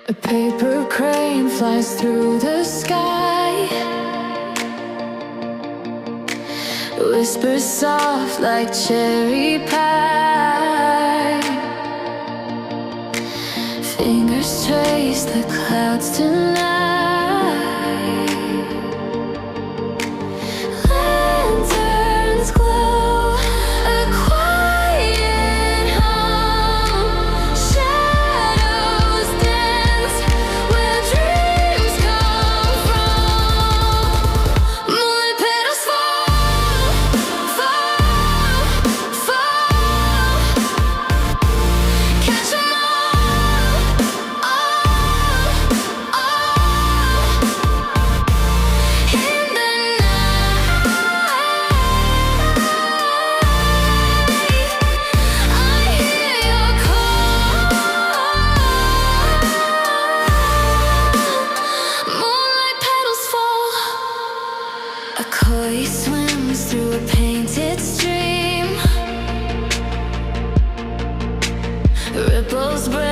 A paper crane flies through the sky, whispers soft like cherry pie. Fingers trace the clouds tonight. Lanterns glow, a quiet home. Shadows dance where dreams come from. Moonlit petals fall, fall, fall. Catch 'em all, in the night. I hear your call. Moonlight petals fall. A koi swims through a painted stream. Ripples break